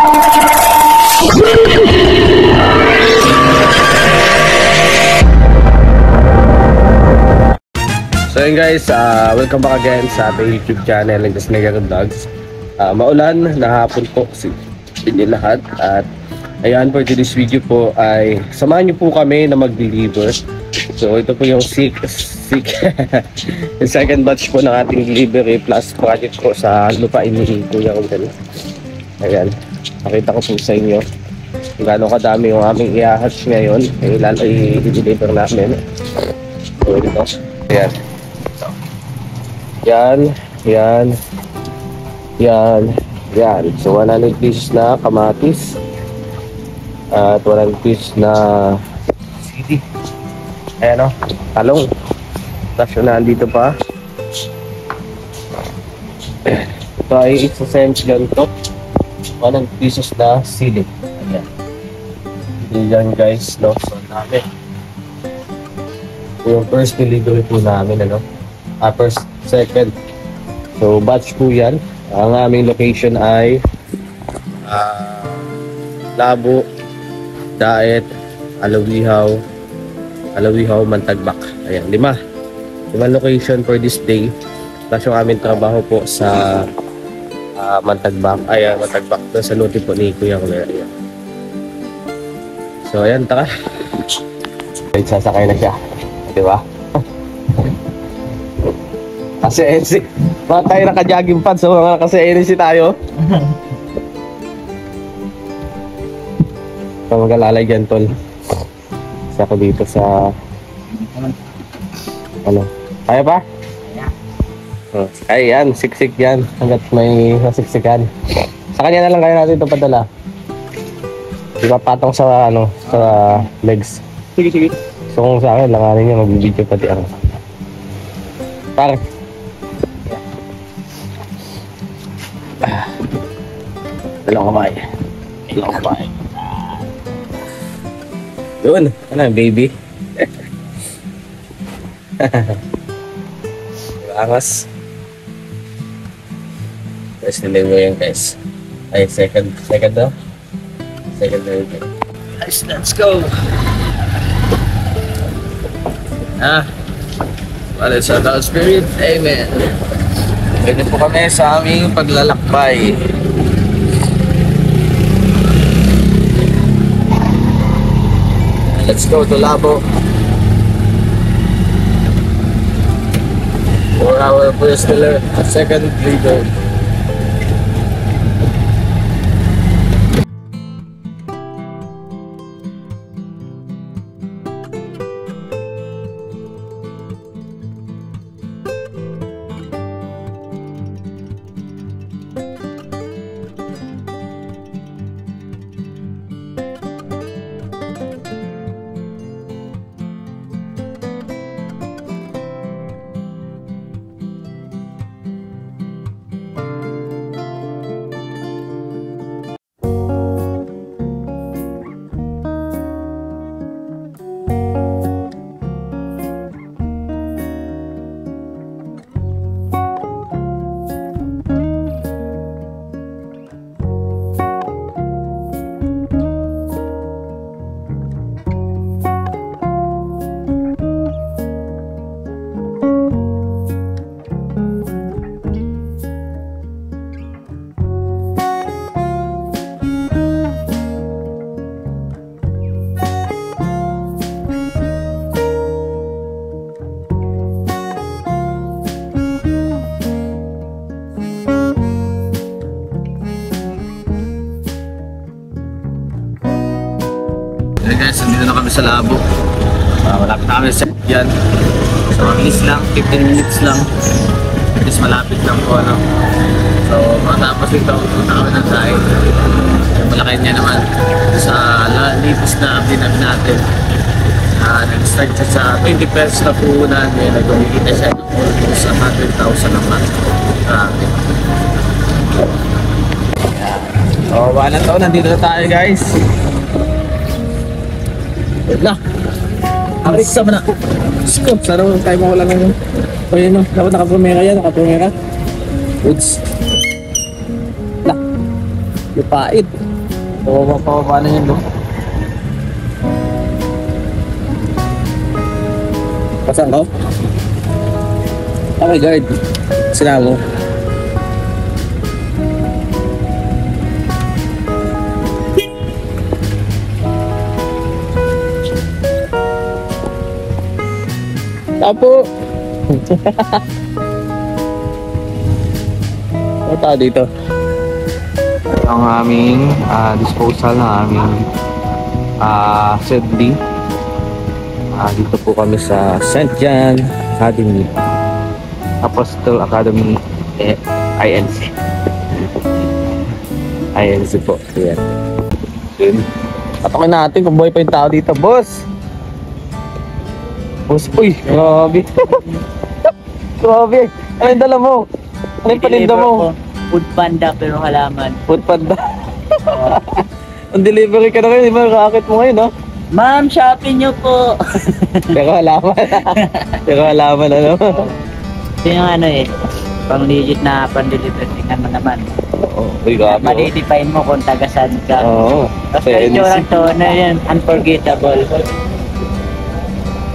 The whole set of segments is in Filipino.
So yun guys, welcome back again sa ating YouTube channel ng Mega Vlogs. Maulan na hapon po sa inyo lahat. At ayan, for today's video po ay samahan niyo po kami na mag-deliver. So ito po yung yung second batch po ng ating delivery plus project po sa lupain ni Kuya Ungel. Ayan, pakita ko po sa inyo kung gaano kadami yung aming i-hatch ngayon. I-deliver namin. So ito, ayan. Yan. So 100 pieces na kamatis at 100 pieces na CD. Ayan o, talong. Tapos yun na, andito pa. Ito ay isa-sense ganito. 100 pieces na CD. Ayan. Yan guys, no? So namin. Yung first delivery po namin, ano? First, second. So batch po yan. Ang aming location ay Labo, Daet, Alawihaw, Mantagbak. Ayan, lima location for this day. Tapos yung aming trabaho po sa Mantagbak. Ayan, Mantagbak. Doon sa lote po ni Kuya Ungel. Ayan. So ayan, tara. Sasakay na siya. Diba? Kasi NC, mga tayo naka-jogging pants, so mga kasi NC tayo. So mag-alalay dyan, tol. Isa ko dito sa ano, kaya pa? Kaya yan, siksik yan hanggat may nasiksikan. Sa kanya na lang kaya natin ito padala. Di ba patong sa ano, sa legs. Sige. So kung sa akin, langanin niya, mag-video pati ako. Par. Dalawang kamay. Doon, ano baby? Angas. First delivery yan guys. Ay, second daw. Second delivery. Guys, let's go! Well, it's our God's Spirit. Amen. Pwede po kami sa aming paglalakbay. Let's go to Labo. 4-hour first delivery, second delivery. Okay guys, nandito na kami sa Labo. Malapit na kami sa yan. So mabilis lang, 15 minutes lang. At least malapit lang po ano. So matapos ito, punta kami ng tayo. Malaki niya naman sa latest na binag natin. Nag-start siya sa 20 pesos na puhunan. Nag-umikita siya ng almost 100,000 naman. Grabe. So balang taon, nandito na tayo guys. Wala. Aris sa mana. Scoop, sana tayo mawala na yun. O yun o, dapat nakapumera yan, nakapumera. Goods. Wala. Lupait. Pababa na yun, no? Pasan ko? Okay, guard. Sila mo. Tapo! Ano tao dito? Ang aming disposal ng aming sedli. Dito po kami sa St. John Academy. Apostle Academy INC. INC po. Ayan. Patokin natin kung buhay pa yung tao dito, boss. Boss, uy, grabe. Grabe. Ano yung dala mo? Ano yung paninda mo? Food panda pero halaman. Food panda. Ang delivery ka na ngayon, di ba? Rakit mo ngayon, no? Ma'am, shopping nyo po. Pero halaman. Pero halaman, ano? Ito yung ano eh. Pang legit na pan-deliver. Tingnan mo naman. Oo, uy, grabe. Madidefine mo kung taga-saan ka. Oo. Tapos ito lang to na yan. Unforgettable.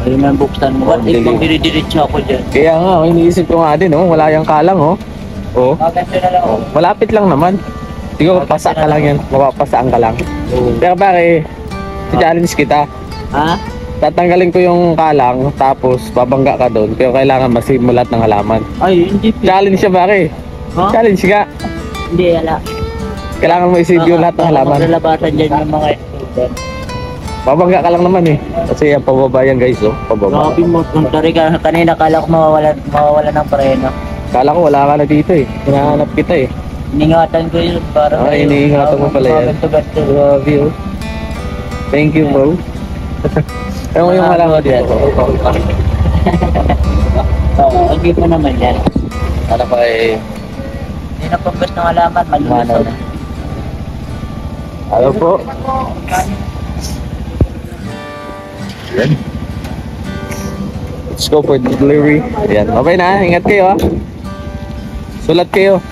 Ayun ang buksan mo. What if magdiridiretso ako dyan? Kaya nga, iniisip ko nga din, oh. Wala yung kalang, oh. Oh. Maganda na lang ako. Malapit lang naman. Siguro pasa ka lang yan. Mapapasaan ka lang. Pero pare, challenge kita. Ha? Tatanggalin ko yung kalang, tapos babangga ka doon. Pero kailangan masimulat ng halaman. Ay, hindi. Challenge siya pare. Huh? Challenge ka. Hindi, ala. Kailangan mo isave yung lahat ng halaman. Maglalabasan dyan yung mga student. Babangga ka lang naman eh. Kasi yung pababa yan guys, oh. Pababa. Grabe mo. Sorry ka. Kanina kala ko mawawala ng preno. Kala ko wala ka na dito eh. Hinahanap kita eh. Iningatan ko yun para iniingatan mo pala yan. Ganto-ganto. Grabe oh. Thank you bro. Ewan ko yung halaman dito. Oo, hindi mo naman yan. Ano pa eh. Hindi na pagkas ng halaman, malulusog. Hello po. Yan. Let's go for delivery. Ayan. Okay na. Ingat kayo ha. Sulat kayo.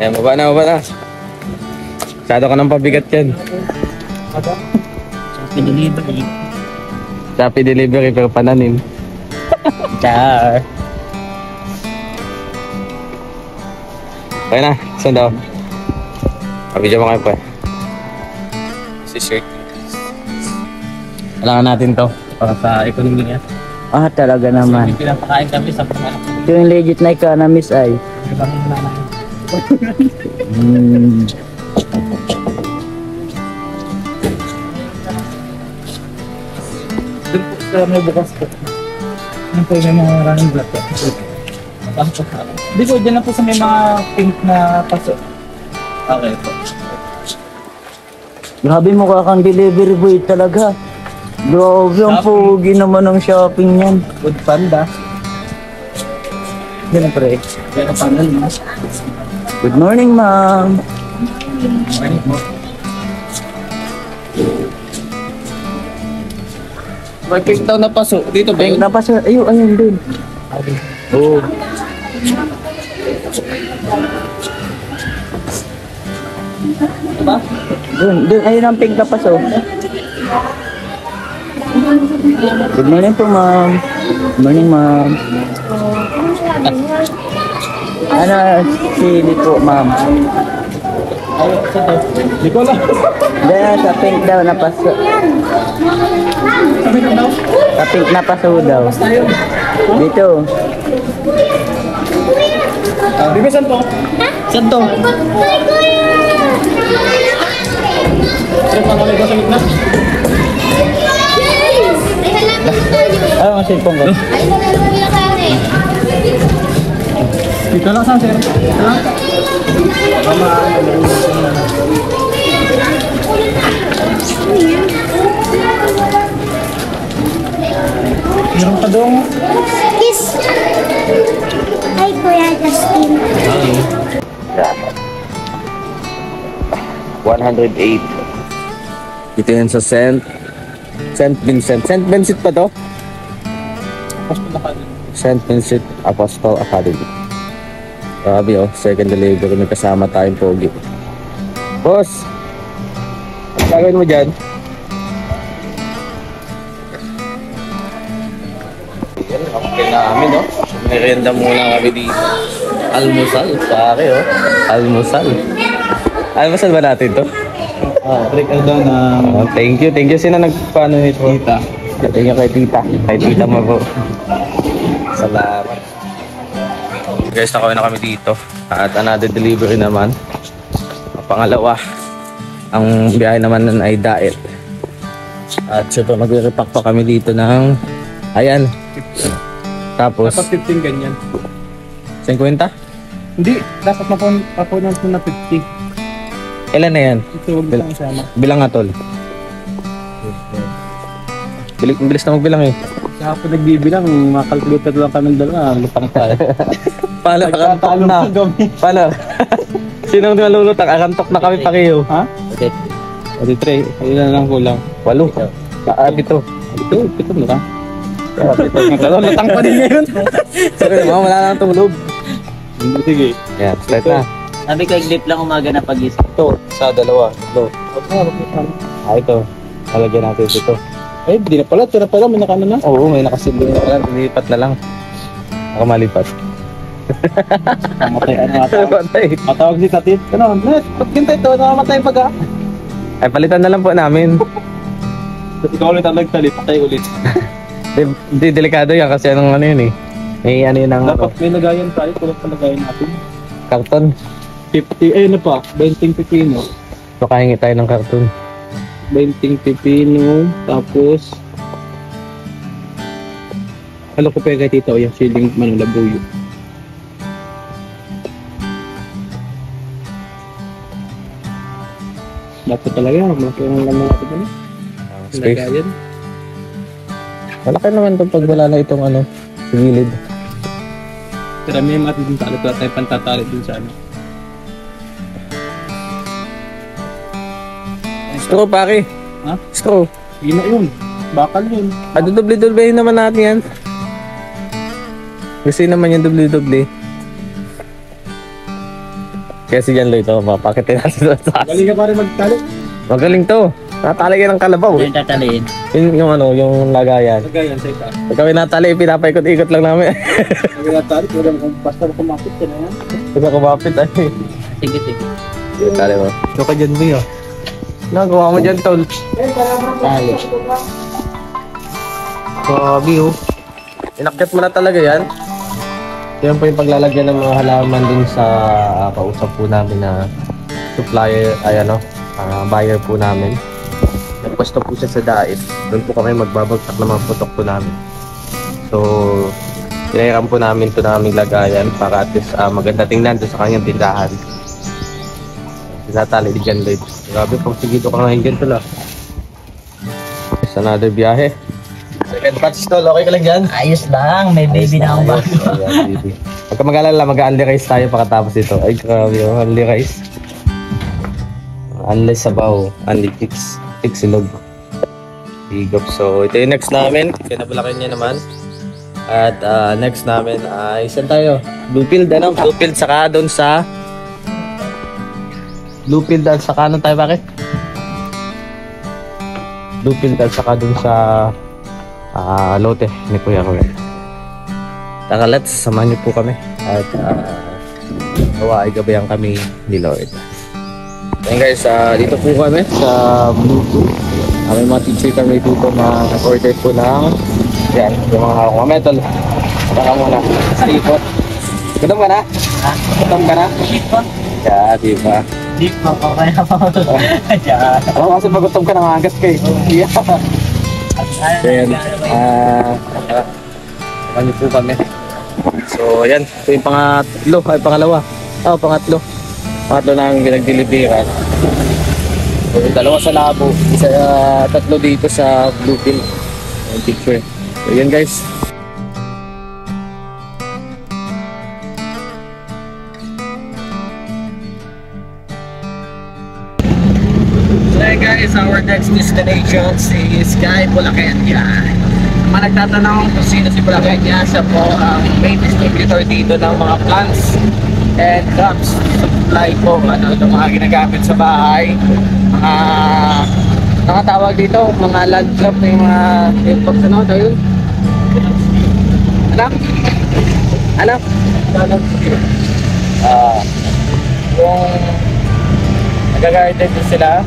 Ayan, baba na, baba na. Masyado ka ng pabigat yan. Shopee delivery. Shopee delivery pero pananim. Char. Okay na, saan daw? Kabidyo mo kayo pa. Si shirt. Kailangan natin to para sa ekonomiya. Ah, talaga naman. Pinapakain kami sa pangalan. Ito yung legit na economist ay. Doon po sa may bukas po. Ano po yung mga running block po? Pasok po. Hindi po, dyan lang po sa may mga pink na paso. Okay po. Grabe mo kang delivery boy talaga. Grabe, ang pogi naman ng shopping yan. Food panda. Siyempre. Pero panel mo. Good morning, ma'am. Morning po. May pink daw na paso. Dito ba yun? Napasa, ayun din. Oo. Diba? Doon, ayun ang pink na paso. Good morning po, ma'am. Good morning, ma'am. Ano, sili po, ma'am. Di ko lang. Dahil sa pink daw na paso. Sa pink na paso daw. Dito. Bibi, saan to? Saan to? Saan pa kami ko sa gitna? Ano ang cellphone ko? Dito lang saan, sir? Dito lang? Meron pa doon. Kiss. Hi, Kuya Justin. 108. Dito yan sa St. St. Vincent. St. Vincent pa to? St. Vincent Apostle Academy. Grabe oh, second delivery. May kasama tayong pogi. Boss! Ang gagawin mo dyan? Yan, okay namin oh. Merienda muna kami dito. Almusal, pare oh. Almusal. Almusal ba natin to? Break daw na. Oh, thank you. Sino nagpaano nito? Tita. Thank you kay tita. Kay tita mo po. Salamat. Guys, nakawin na kami dito. At another delivery naman. Ang pangalawa. Ang biyahe naman nun ay Daet. At syempre magre-repack pa kami dito ng ayan. Tapos Dapat 15 ganyan. 50? Hindi, dapat mapunan po na 50. Ilan na yan? Ito, huwag lang sama. Bilang nga tol. Bilis na magbilang eh. Kaya ako nagbibilang, makalkulator lang kami dalawa, lutang tayo. Paano? Akantok na. Paano? Sinong nalulutang? Akantok na kami pa kayo. Ha? 43, ayun na lang kulang. 8. Ito. Ito na lang. Lutang pa din ngayon. Sorry, wala na tulog. Sige. Yan, start na. Sabi ko, iglip lang umaga na pag-isip. Ito, sa dalawa. Ito. Ito. Lalagyan natin ito. Eh, di na pala. Ito na pala. May nakano na. Oo, may nakasilbi na pala. Lilipat na lang. Ako malipat. Mamatay ano ata. Matay. Matawag si Tatit. Ano? Net, ba't ganito ito? Namamatay pag Ay, palitan na lang po namin. Ikaw ulit ang nagtalit. Patay ulit. Hindi, delikado yan kasi anong ano yun eh. May ano yun ang Dapat may lagayan tayo. Kulang pa lagayan natin. karton. 50, ano pa? 20 pipino. Baka hingi tayo ng karton. 20 pipino. Tapos alam ko pa yung kay Tito, yung siling manulabuyo. Dapat talaga, malaki ang laman natin ano? Space. Lagayan. Malaki naman itong pag wala na itong ano, sa gilid. Pero may mati din talit, wala tayong pantatali dun sa ano. Straw pare. Ha? Straw. Hindi na yun. Bakal yun. Doble-doblehin naman natin yan. Gusto naman yung doble-doble. Kaya si Jan Lloyd ito, mapakitin natin sa taas. Galing ka pa rin magtali. Magaling to. Natalagyan ng kalabaw. Yung tataliin. Yung ano, yung lagayan. Lagayan sa ika. Pag kami natali, pinapaikot-ikot lang namin. Lagayan tali, kaya kung basta kumapit ka na yan. Diba kumapit ay. Sige, sige. Yung tali mo. Ito ka dyan mo yun. Nagawa mo dyan, tol. Tali. Grabe oh. Inakyat mo na talaga yan. Yan po yung paglalagyan ng mga halaman dun sa kausap po namin na supplier, ay ano, buyer po namin. Nagpwesto po siya sa Daet. Doon po kami magbabagsak ng mga putok po namin. So, pinairam po namin ito naming lagayan para at least maganda tingnan doon sa kanyang tindahan. Tinatali di Jan Lloyd. Grabe, pag sigido ka ngayon dyan tula. It's another biyahe. Second batch tol, okay ka lang dyan? Ayos lang, may baby na akong bago. Huwag ka mag-alala, mag-unli rice tayo pagkatapos ito. Ay, grabe yung unli rice. Unli sabaw, unli fix silog. Higop. So, ito yung next namin. Pinabulakin niya naman. At next namin ay, saan tayo? Bluefield, ano? Bluefield, saka doon sa... Bluefield, at saka ano tayo, bakit? Bluefield, at saka doon sa... lote ni Kuya Ruel. Taka, let's samahan niyo po kami at gawa ay gabayan kami ni Lord. Ayan guys, dito po kami sa Bluetooth. May mga teacher kami dito na nag-order po ng yan, yung mga metal. Taka muna, stipot. Gutom ka na? Ha? Gutom ka na? Stipot? Yeah, di ba? Stipot, okay na po. Ano kasi pag gutom ka na magas kayo? Yeah. Then, kami po kami. So, yan. Ito yung pangatlo, ay pangalawa. Pangatlo. Pangatlo na ang pinag-deliveran. So, dalawa sa labo, isa, tatlo dito sa Bluefield. Yung picture. So, yan guys. So, yan guys. guys, our next destination is Sky Bulacandia. Mga nagtatanong kung sino si Bulacandia, siya po ang main distributor dito ng mga plants and crops. Supply po, yung mga ginagamit sa bahay. Mga nakatawag dito, mga land crop na yung mga impacts ano, yun. Alam? Yung nag-garden din sila.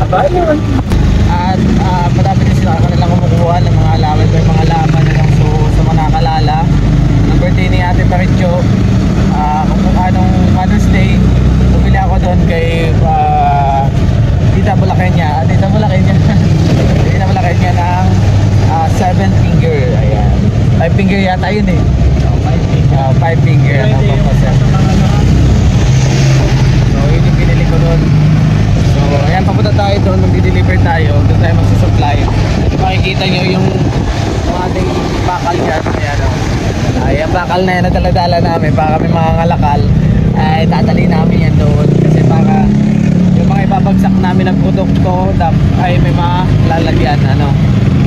Aba yun. At marami din sila kanilang kumukuha ng mga alaman, may mga laman na lang sa mga nakalala. Ang birthday ni Ate Maritjo, kung anong Mother's Day, bumili ako doon kay Tita Bulacandia. Tita Bulacandia ng 7 finger. Ayan. 5 finger yata yun eh. 5 finger. So yun yung binili ko doon. So ayan, papunta tayo doon, mag-deliver tayo. Doon tayo magsusupply. Makikita nyo yung ating bakal dyan. Ayan o. Ayan, bakal na yan na dala-dala namin. Para kami mga ngalakal, ay tatali namin yan doon. Kasi para yung mga ibabagsak namin ng produkto ay may mga lalagyan.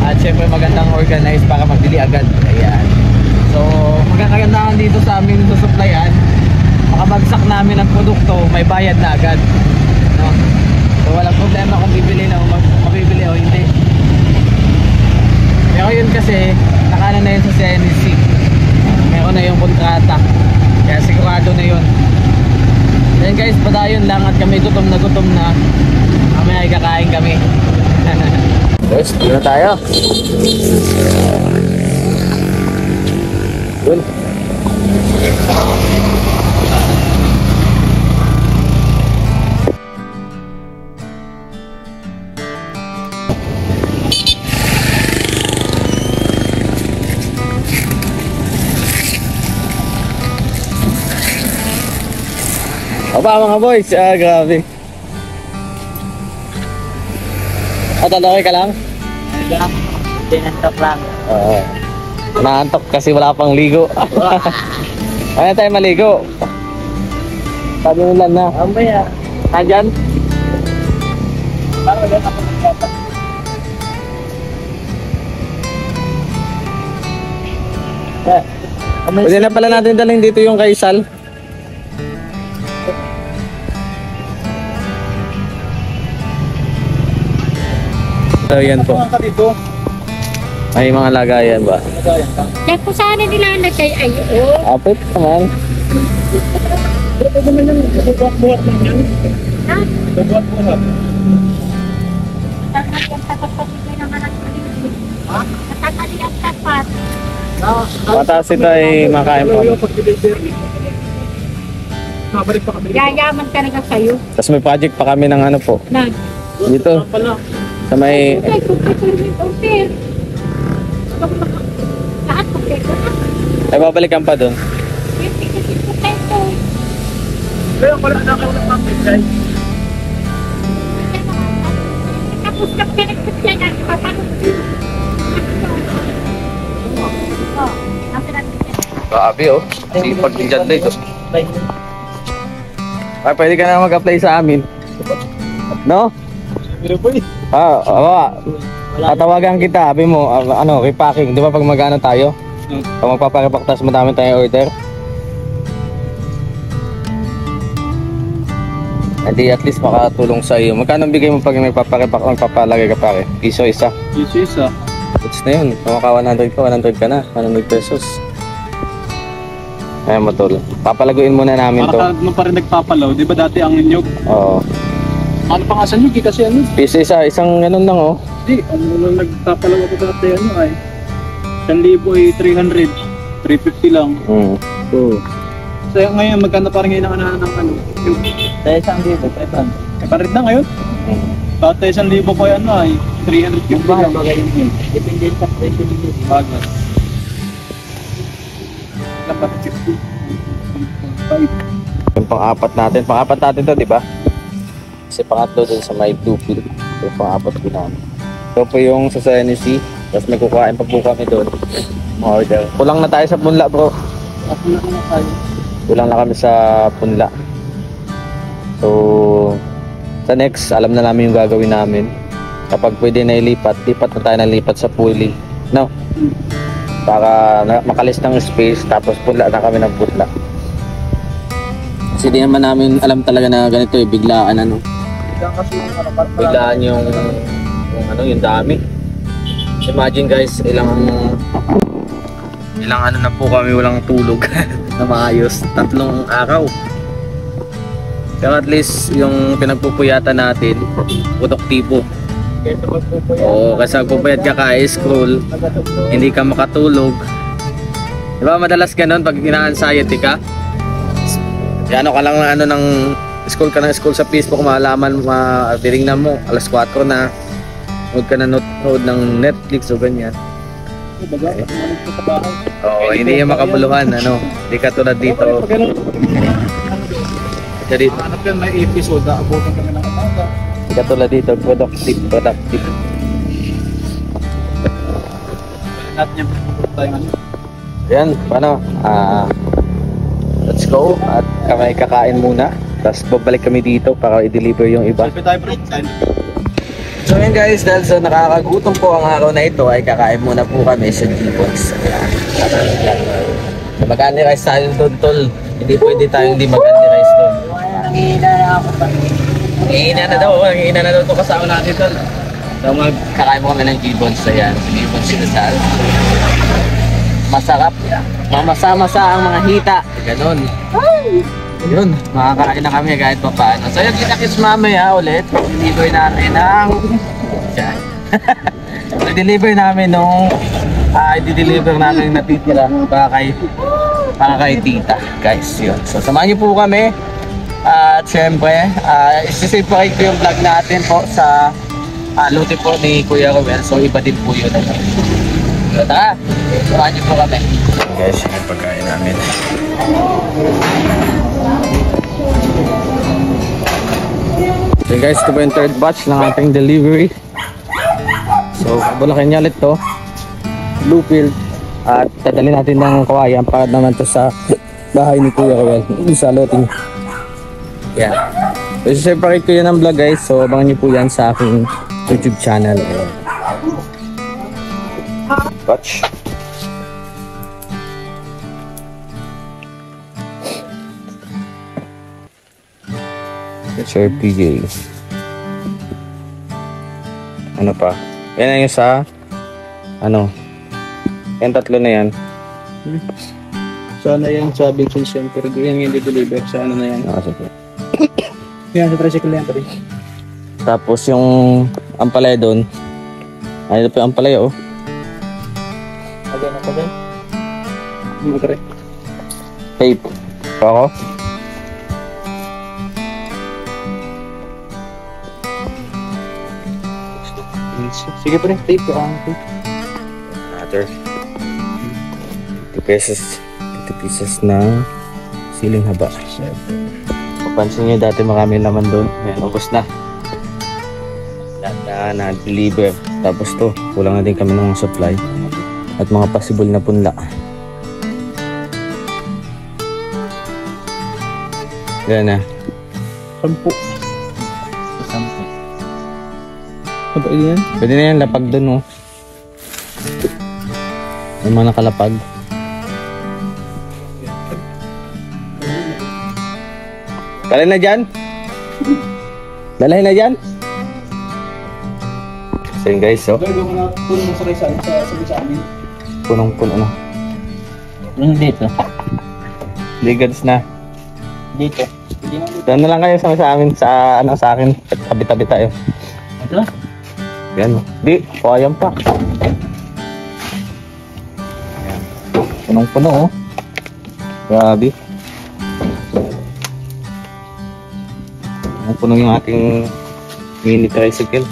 At syempre magandang organize para magbili agad. Ayan. So magkakagandahan dito sa amin sa supplyan. Makabagsak namin ang produkto, may bayad na agad. No? So walang problema kung bibili na o mabibili o hindi. Pero yun kasi nakano na yun sa CNC. Meron na yung kontrata. Kaya sigurado na yun. Then guys, padayon lang at kami gutom na. Mamaya ay kakain kami. Guys, dito na tayo. Yun. Aba mga boys, grabe. Taloy ka lang? Tinantok lang. Oo. Naantok kasi wala pang ligo. Ayaw tayo maligo. Sabi nila na. Mamaya. Nandyan? Pwede na pala natin dalhin dito yung kay Sal. So yan po. May mga lagayan ba? Kaya kung saan nilalagay ay Apit naman. buhat lang yan. Ha? Buhat. Tatali ang tapat naman ang kulit. Ha? Tatali ang tapat. Mataas ito ay makain po. Yayaman talaga sa'yo. Tapos may project pa kami ng ano po. Na. Dito. Sa may... Ay, kumpir. Lahat kumpir. Ay babalikan pa doon. Kaya wala na kayo ng pamit, guys. Tapos na pinagpit yan. Papanood din. Grabe oh. Sipag din dyan dito. Ay, pwede ka na mag-apply sa amin. No? Tatawagan kita, sabi mo, repacking, di ba pag mag-ano tayo? Pag magpaparepack, tapos madami tayong order. Hindi, at least makatulong sa iyo. Magkano bigay mo pag magpaparepack o magpapalagay ka pare? Piso isa? Piso isa. It's na yun. Kung maka 100 ka na, 100 pesos. Ayan mo tol. Papalaguin muna namin to. Para ka pa rin nagpapalaw, di ba dati ang inyog? Oo. Ano pa nga sa inyog kasi ano? Piso isa, isang ganun lang oh. Hindi, nung nagpapalaw ako dati ano ay 1,000 ay 300, 350 lang. Oo. So ngayon magkano pa rin ngayon ang anahan ng ano? Yung Tayo isang dito, Pepan. kaparit na ngayon? Bata 1,000 ko ano ay 350 lang. Depende sa presyo dito. Bagas. Dapat 50. Yung pang-apat natin. Pang-apat natin to, di ba? Kasi pangatlo dun sa may 2 feet. So pang-apat ko na. Ito po yung sa CNC. Tapos may kukain pa po kami doon. Order. Kulang na tayo sa punla bro. Ako na tayo. Kulang na kami sa punla. So, sa next, alam na namin yung gagawin namin. Kapag pwede na ilipat, lipat na tayo ng lipat sa pulley. No? Para makalis ng space, tapos pula na kami ng putla. Kasi di naman namin alam talaga na ganito eh, biglaan ano. Biglaan yung dami. Imagine guys, ilang ano na po kami walang tulog na maayos. 3 araw. Pero at least yung pinagpupuyatan natin, produktibo. Oo, kasi magpupuyat ka ka-scroll, hindi ka makatulog. Diba madalas ganun pag ina-anxiety ka? Ano ka lang ng scroll ka ng scroll sa Facebook, malaman, mabiringnan mo, alas 4 na, huwag ka na nood ng Netflix o ganyan. Oo, hindi yung makabuluhan, hindi ka tulad dito. Dito. Hanap yan, may episode, abutin kami ng umaga. Katulad dito, productive. Lahat niya tayo ngayon. Yan, paano? Let's go. At kami kakain muna. Tapos babalik kami dito para i-deliver yung iba. Selfie tayo, bro. So yun guys, dahil sa nakakagutom po ang araw na ito, ay kakain muna po kami sa Gibbons. Mag-ani rice tayo doon, tol. Hindi pwede tayong hindi mag-ani rice doon. Nangihina na ako pa. Nangihina na daw ito kasama natin, tol. So magkakain mo kami ng Gibbons. Ayan, Gibbons sinasal. Masarap. Mamasa-masa ang mga hita. Ganon. Yun, makakain na kami kahit pa paano. So yun, kita-kits mamaya ulit. I-deliver namin ng... I-deliver namin nung... i-deliver namin yung natitira para kay tita. Guys, yun. So samahan niyo po kami. At syempre, isi-save pa ko yung vlog natin po sa lote po ni Kuya Ruel. So iba din po yun. So tara, samahan niyo po kami. Guys, yun yung pagkain namin. So guys, ito po yung 3rd batch ng ating delivery. So, bulakin niya ulit to. Bluefield. At dadalhin natin ng kawayan para naman to sa bahay ni Kuya Ruel. Sa loting. Yeah. So, separate ko yan ng vlog guys. So, abangan niyo po yan sa aking YouTube channel. Batch. Sir PJ. Ano pa? Yan na yung sa yan 3 na yan. Sana yan sa Vincent Center. Yan yung deliver sa na yan. Sige. Yan sa tricycle yan. Tapos yung ampalaya doon. Ano pa yung ampalaya oh. Aga na pa dyan. Magre. Tape. Ako? Sige pa rin, tape ko. Another 50 pieces na siling haba. Papansin nyo dati marami naman doon. Ngayon, ubos na. Lahat na deliver. Tapos to, kulang na din kami ng supply. At mga possible na punla. Yan na. 10. Ano yan? Pwede na yan, lapag doon oh. May mga nakalapag. Dalhin na dyan? Dalhin na dyan? So yun guys, oh. Gagawin mo na puno mo sa amin. Punong-puno na. Yung dito. Ligads na. Dito. Doon na lang kayo sa amin, sa akin. Tabi-tabi tayo. Ito? Yan. Di, payam pa. Ayan. Punong-puno oh. Grabe. Punong yung ating mini tricycle.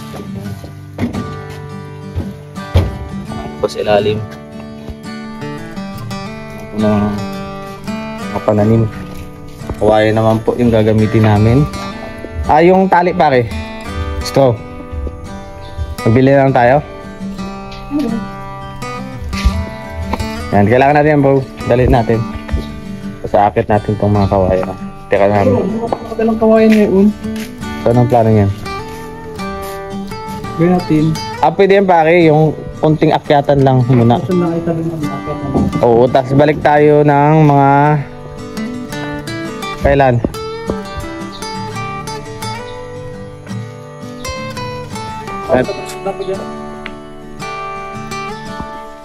Tapos ilalim. Punong mga pananim. Kawayan naman po yung gagamitin namin. Yung tali pare. Straw. Magbili lang tayo. Yan, kailangan natin yan bro. Dalhin natin. Sa akit natin itong mga kawayan. Teka namin. Napakadalang kawayan ngayon. So, anong plano niyan? Gawin natin. Pwede yan pare, yung kunting akyatan lang muna. Ito na itabi ng market. Oo, tapos balik tayo ng mga... Kailan?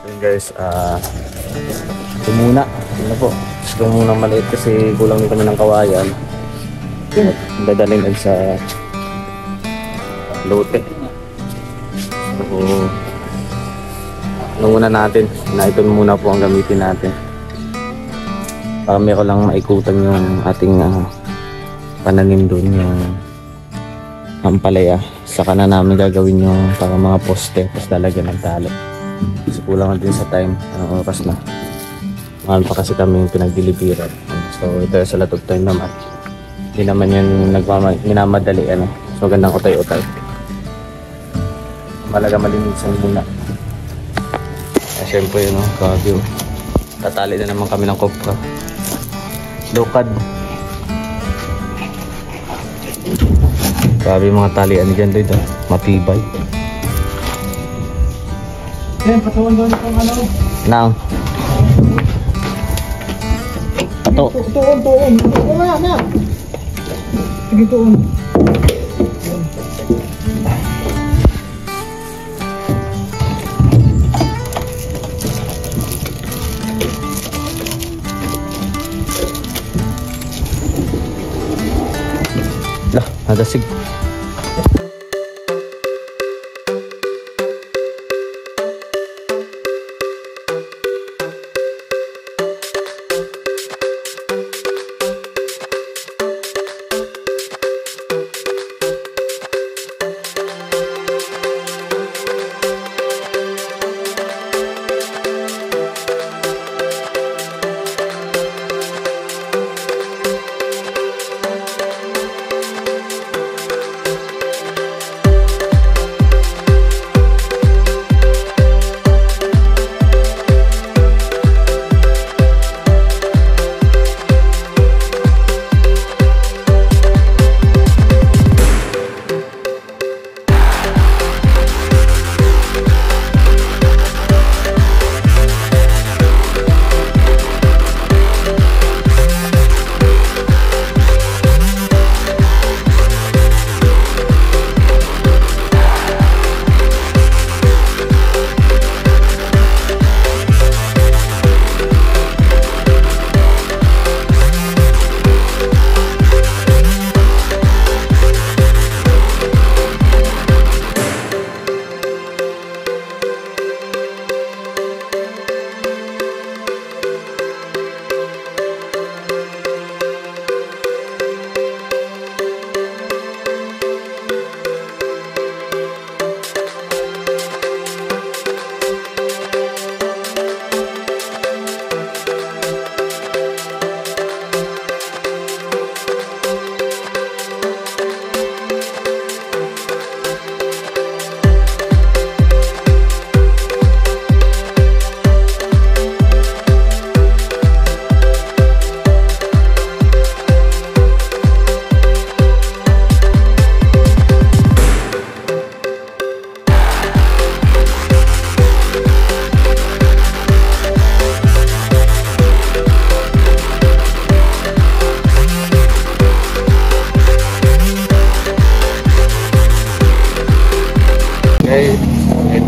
Yun guys, ito muna. Ano po? Ito muna maliit kasi kulang din kami ng kawayan. Dadalhin din sa lote. So, ano muna natin? Na ito muna po ang gamitin natin. Para meron lang maikutan yung ating pananim doon, yung ampalaya. Saka na namin gagawin yung para mga poste, tapos lalagyan ng talo. Kasi kulang din sa time, anong oras na. Mahal pa kasi kami yung pinagdilibiran. So ito sa latod time naman. Hindi naman yan minamadali. So gandang utay-utay. Malaga malinisan muna. Siyempre yun, kagyo. Tatali na naman kami ng kopra. Lokad. Grabe yung mga talian dyan dito. Matibay. Patawan doon itong ano. Nang. Ato. Tuon. Wala na. Sige, tuon. Lah, nadasig.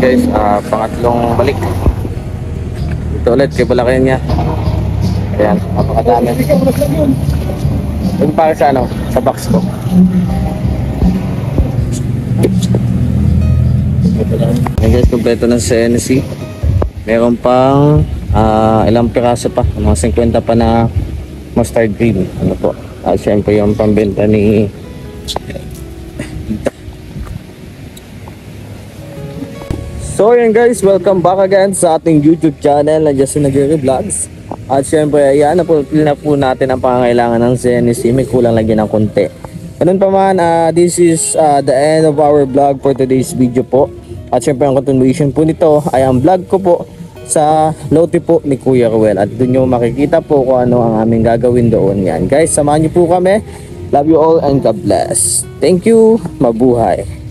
guys, pangatlong balik. Ito ulit kay Bulacan niya. Ayan, napakadami. Yung para sa ano, sa box ko. Ayan guys, kompleto na sa NC. Meron pang ilang piraso pa, mga 50 pa na mustard green. Ano po? Siyempre yung pambenta ni So yun guys, welcome back again sa ating YouTube channel na Justin Aguirre Vlogs. At syempre, ayan, na po natin ang pangangailangan ng CNC. May kulang lagi ng konti. Ganun pa man, this is the end of our vlog for today's video po. At syempre, ang continuation po nito ay ang vlog ko po sa lote po ni Kuya Ruel. At doon nyo makikita po kung ano ang aming gagawin doon. Yan guys, samahan nyo po kami. Love you all and God bless. Thank you. Mabuhay.